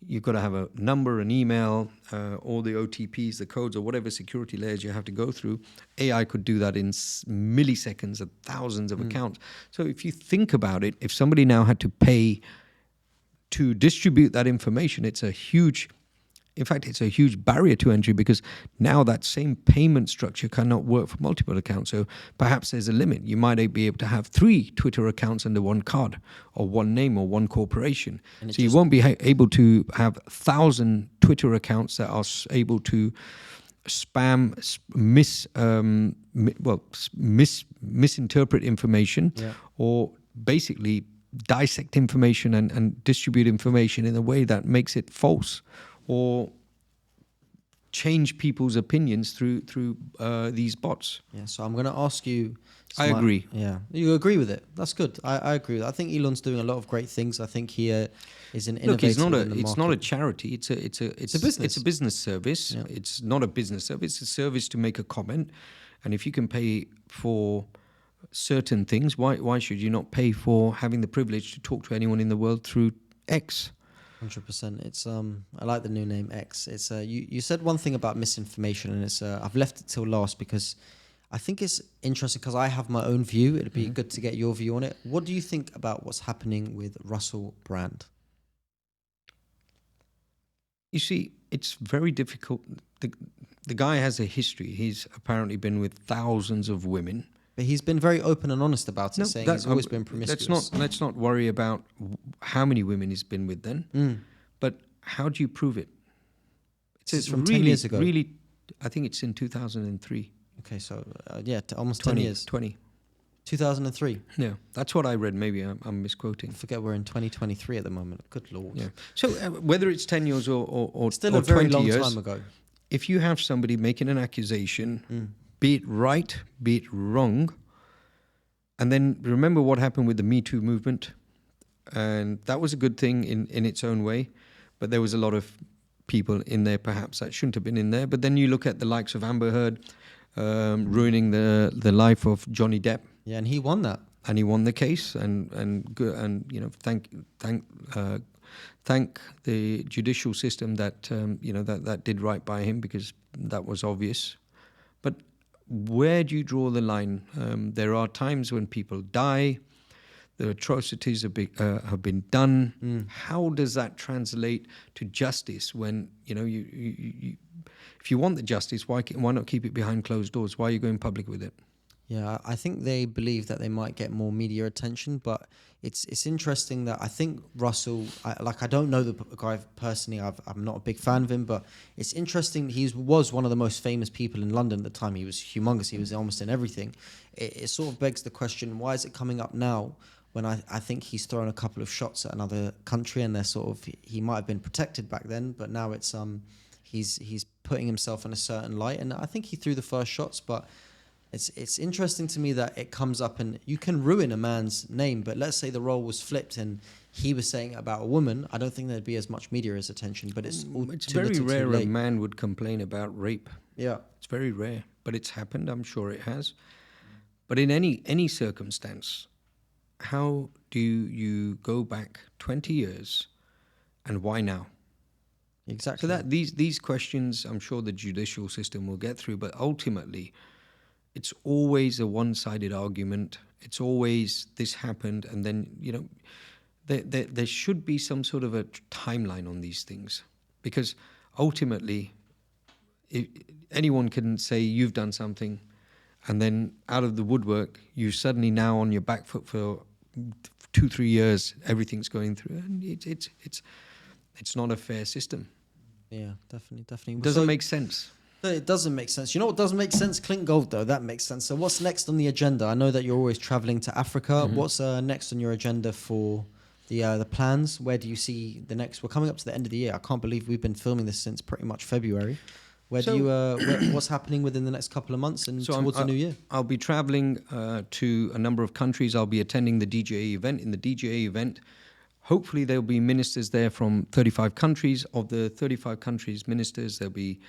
You've got to have a number, an email, all the OTPs, the codes, or whatever security layers you have to go through. AI could do that in milliseconds of thousands of accounts. So if you think about it, if somebody now had to pay to distribute that information, it's a huge barrier to entry because now that same payment structure cannot work for multiple accounts. So perhaps there's a limit. You might be able to have 3 Twitter accounts under one card or one name or one corporation. So you won't be able to have 1,000 Twitter accounts that are able to spam, misinterpret information or basically dissect information and distribute information in a way that makes it false, or change people's opinions through these bots. Yeah, so I'm going to ask you. I agree. Yeah, you agree with it. That's good. I agree with it. I think Elon's doing a lot of great things. I think he is an innovator. Look, it's not a charity. It's a business. It's a business service. Yeah. It's not a business service. It's a service to make a comment. And if you can pay for certain things, why should you not pay for having the privilege to talk to anyone in the world through X? 100%. It's I like the new name X. It's you said one thing about misinformation, and it's I've left it till last because I think it's interesting because I have my own view. It'd be good to get your view on it. What do you think about what's happening with Russell Brand? You see, it's very difficult. The guy has a history. He's apparently been with thousands of women. But he's been very open and honest about it, saying he's always been promiscuous. Let's not worry about how many women he's been with then. But how do you prove it? It's from 10 years ago. Really, I think it's in 2003. Okay, so almost 20, 10 years. 2003. Yeah, that's what I read. Maybe I'm misquoting. I forget we're in 2023 at the moment. Good Lord. Yeah. So whether it's 10 years or still or a very 20 long years, time ago. If you have somebody making an accusation, be it right, be it wrong, and then remember what happened with the Me Too movement, and that was a good thing in its own way, but there was a lot of people in there perhaps that shouldn't have been in there. But then you look at the likes of Amber Heard ruining the life of Johnny Depp. Yeah, and he won that. and he won the case, and thank the judicial system that that did right by him, because that was obvious. But where do you draw the line? There are times when people die. The atrocities have been done. How does that translate to justice when you if you want the justice, why not keep it behind closed doors? Why are you going public with it? Yeah, I think they believe that they might get more media attention, but it's interesting that I think Russell, I don't know the guy personally. I'm not a big fan of him, but it's interesting. He was one of the most famous people in London at the time. He was humongous. He was almost in everything. It sort of begs the question: why is it coming up now? When I think he's thrown a couple of shots at another country, and they're he might have been protected back then, but now it's he's putting himself in a certain light, and I think he threw the first shots, but. It's interesting to me that it comes up, and you can ruin a man's name, but let's say the role was flipped and he was saying it about a woman, I don't think there'd be as much media attention, but it's very rare a man would complain about rape. Yeah. It's very rare, but it's happened. I'm sure it has. But in any circumstance, how do you go back 20 years and why now? Exactly. So that these questions, I'm sure the judicial system will get through, but ultimately, it's always a one-sided argument. It's always this happened, and then there should be some sort of a timeline on these things, because ultimately, anyone can say you've done something, and then out of the woodwork, you're suddenly now on your back foot for 2-3 years. Everything's going through, and it's not a fair system. Yeah, definitely. It doesn't make sense. It doesn't make sense. You know what doesn't make sense? Clinq.Gold, though. That makes sense. So what's next on the agenda? I know that you're always traveling to Africa. Mm-hmm. What's next on your agenda for the plans? Where do you see the next? We're coming up to the end of the year. I can't believe we've been filming this since pretty much February. What's happening within the next couple of months and towards the new year? I'll be traveling to a number of countries. I'll be attending the DGA event. In the DGA event, hopefully there'll be ministers there from 35 countries. Of the 35 countries' ministers, there'll be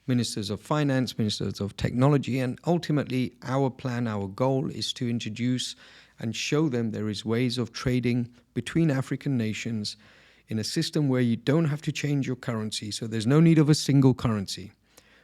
ministers of finance, ministers of technology, and ultimately our plan, our goal is to introduce and show them there is ways of trading between African nations in a system where you don't have to change your currency. So there's no need of a single currency,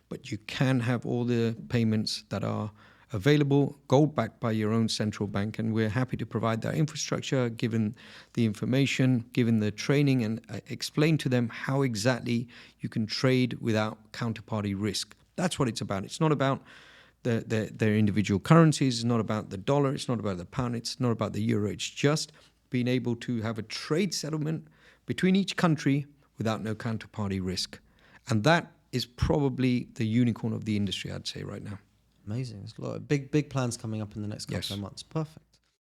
but you can have all the payments that are available, gold backed by your own central bank, and we're happy to provide that infrastructure, given the information, given the training, and explain to them how exactly you can trade without counterparty risk. That's what it's about. It's not about their individual currencies. It's not about the dollar. It's not about the pound. It's not about the euro. It's just being able to have a trade settlement between each country without no counterparty risk. And that is probably the unicorn of the industry, I'd say, right now. Amazing. There's a lot of big plans coming up in the next couple of months. Perfect.